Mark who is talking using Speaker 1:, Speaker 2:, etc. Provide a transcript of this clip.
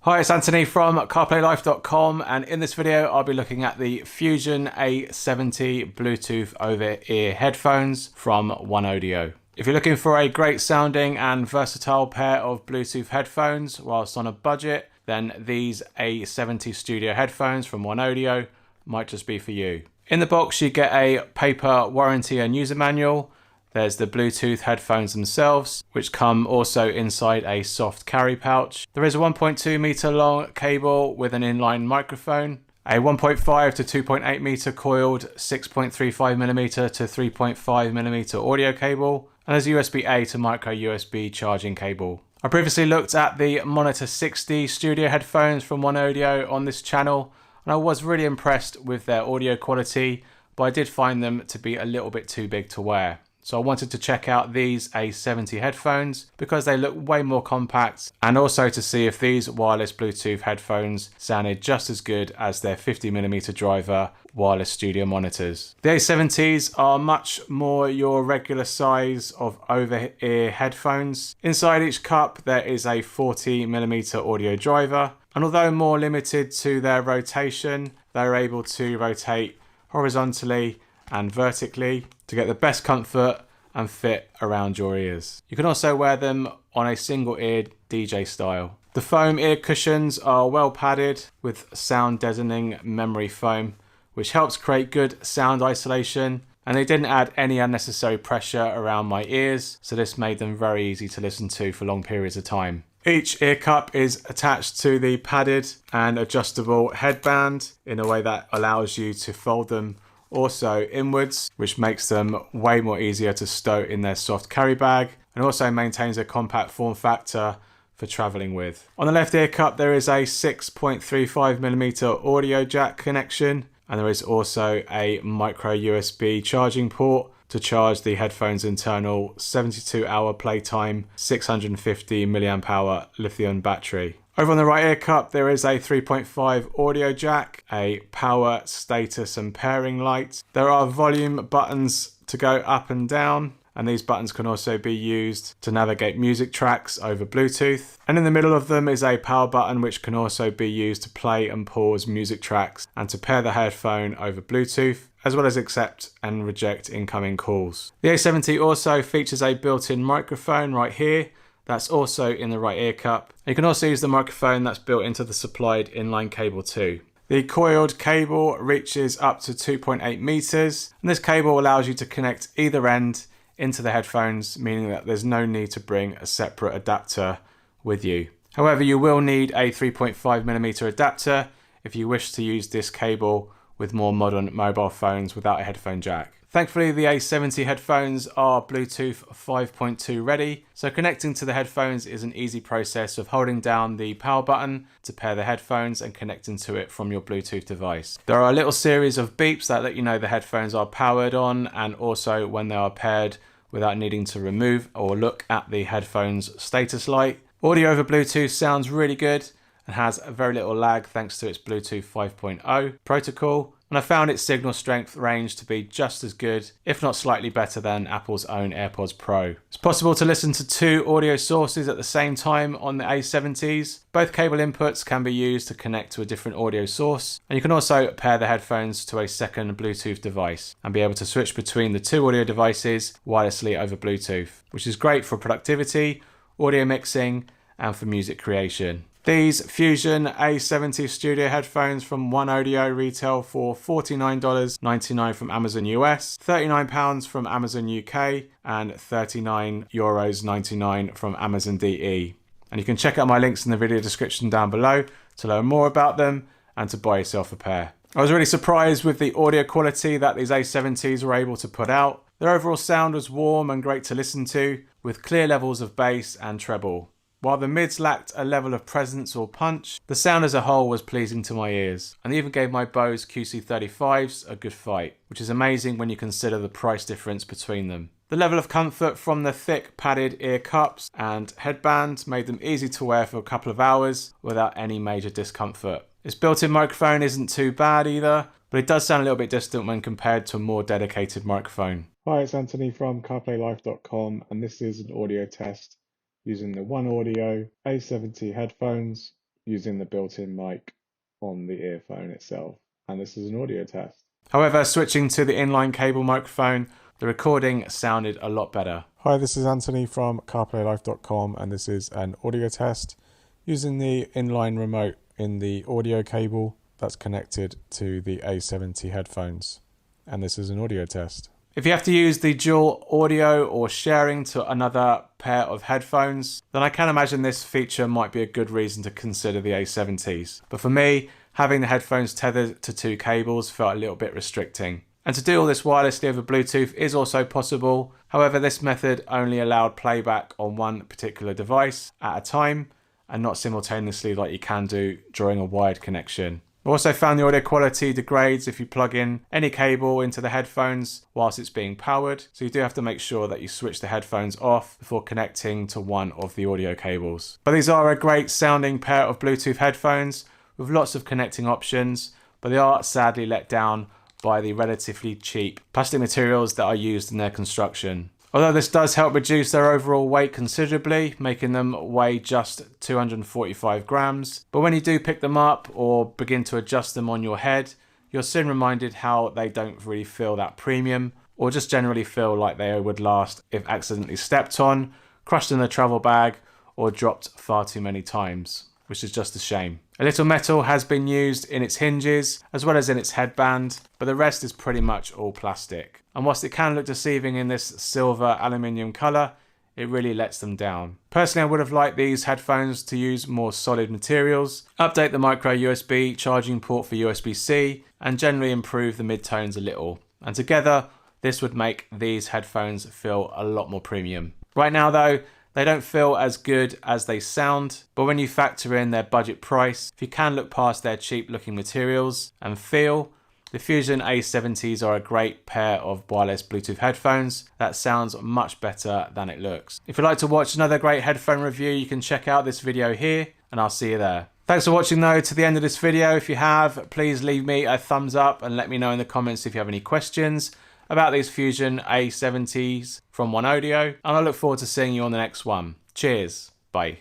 Speaker 1: Hi, it's Anthony from CarPlayLife.com, and in this video I'll be looking at the Fusion A70 Bluetooth over-ear headphones from OneOdio. If you're looking for a great sounding and versatile pair of Bluetooth headphones whilst on a budget, then these A70 Studio headphones from OneOdio might just be for you. In the box you get a paper warranty and user manual. There's the Bluetooth headphones themselves, which come also inside a soft carry pouch. There is a 1.2 meter long cable with an inline microphone, a 1.5 to 2.8 meter coiled 6.35mm to 3.5mm audio cable, and there's a USB-A to micro USB charging cable. I previously looked at the Monitor 60 studio headphones from OneOdio on this channel, and I was really impressed with their audio quality, but I did find them to be a little bit too big to wear. So I wanted to check out these A70 headphones because they look way more compact, and also to see if these wireless Bluetooth headphones sounded just as good as their 50mm driver wireless studio monitors. The A70s are much more your regular size of over-ear headphones. Inside each cup there is a 40mm audio driver, and although more limited to their rotation, they're able to rotate horizontally and vertically to get the best comfort and fit around your ears. You can also wear them on a single-eared DJ style. The foam ear cushions are well padded with sound deadening memory foam, which helps create good sound isolation, and they didn't add any unnecessary pressure around my ears, so this made them very easy to listen to for long periods of time. Each ear cup is attached to the padded and adjustable headband in a way that allows you to fold them also inwards, which makes them way more easier to stow in their soft carry bag, and also maintains a compact form factor for traveling with. On the left ear cup there is a 6.35mm audio jack connection, and there is also a micro USB charging port to charge the headphone's internal 72-hour playtime 650 mAh lithium battery. Over on the right ear cup there is a 3.5 audio jack, a power, status and pairing light. There are volume buttons to go up and down, and these buttons can also be used to navigate music tracks over Bluetooth. And in the middle of them is a power button which can also be used to play and pause music tracks and to pair the headphone over Bluetooth, as well as accept and reject incoming calls. The A70 also features a built-in microphone right here. That's also in the right ear cup. You can also use the microphone that's built into the supplied inline cable too. The coiled cable reaches up to 2.8 meters, and this cable allows you to connect either end into the headphones, meaning that there's no need to bring a separate adapter with you. However, you will need a 3.5mm adapter if you wish to use this cable with more modern mobile phones without a headphone jack. Thankfully, the A70 headphones are Bluetooth 5.2 ready, so connecting to the headphones is an easy process of holding down the power button to pair the headphones and connecting to it from your Bluetooth device. There are a little series of beeps that let you know the headphones are powered on, and also when they are paired without needing to remove or look at the headphones status light. Audio over Bluetooth sounds really good and has very little lag thanks to its Bluetooth 5.0 protocol. And I found its signal strength range to be just as good, if not slightly better than Apple's own AirPods Pro. It's possible to listen to two audio sources at the same time on the A70s. Both cable inputs can be used to connect to a different audio source, and you can also pair the headphones to a second Bluetooth device and be able to switch between the two audio devices wirelessly over Bluetooth, which is great for productivity, audio mixing, and for music creation. These Fusion A70 studio headphones from OneOdio retail for $49.99 from Amazon US, £39 from Amazon UK, and €39.99 from Amazon DE. And you can check out my links in the video description down below to learn more about them and to buy yourself a pair. I was really surprised with the audio quality that these A70s were able to put out. Their overall sound was warm and great to listen to, with clear levels of bass and treble. While the mids lacked a level of presence or punch, the sound as a whole was pleasing to my ears, and even gave my Bose QC35s a good fight, which is amazing when you consider the price difference between them. The level of comfort from the thick padded ear cups and headband made them easy to wear for a couple of hours without any major discomfort. Its built-in microphone isn't too bad either, but it does sound a little bit distant when compared to a more dedicated microphone. Hi, it's Anthony from CarPlayLife.com, and this is an audio test using the OneOdio A70 headphones
Speaker 2: using the built-in mic on the earphone itself. And this is an audio test.
Speaker 1: However, switching to the inline cable microphone, the recording sounded a lot better.
Speaker 3: Hi, this is Anthony from CarPlayLife.com, and this is an audio test using the inline remote in the audio cable that's connected to the A70 headphones. And this is an audio test.
Speaker 1: If you have to use the dual audio or sharing to another pair of headphones, then I can imagine this feature might be a good reason to consider the A70s. But for me, having the headphones tethered to two cables felt a little bit restricting. And to do all this wirelessly over Bluetooth is also possible. However, this method only allowed playback on one particular device at a time and not simultaneously like you can do during a wired connection. I also found the audio quality degrades if you plug in any cable into the headphones whilst it's being powered. So you do have to make sure that you switch the headphones off before connecting to one of the audio cables. But these are a great sounding pair of Bluetooth headphones with lots of connecting options, but they are sadly let down by the relatively cheap plastic materials that are used in their construction. Although this does help reduce their overall weight considerably, making them weigh just 245 grams. But when you do pick them up or begin to adjust them on your head, you're soon reminded how they don't really feel that premium, or just generally feel like they would last if accidentally stepped on, crushed in a travel bag, or dropped far too many times, which is just a shame. A little metal has been used in its hinges as well as in its headband, but the rest is pretty much all plastic. And whilst it can look deceiving in this silver aluminium colour, it really lets them down. Personally, I would have liked these headphones to use more solid materials, update the micro USB charging port for USB-C, and generally improve the mid-tones a little. And together, this would make these headphones feel a lot more premium. Right now though, they don't feel as good as they sound, but when you factor in their budget price, if you can look past their cheap looking materials and feel, the Fusion A70s are a great pair of wireless Bluetooth headphones that sounds much better than it looks. If you'd like to watch another great headphone review, you can check out this video here, and I'll see you there. Thanks for watching though to the end of this video. If you have, please leave me a thumbs up and let me know in the comments if you have any questions about these Fusion A70s from OneOdio, and I look forward to seeing you on the next one. Cheers, bye.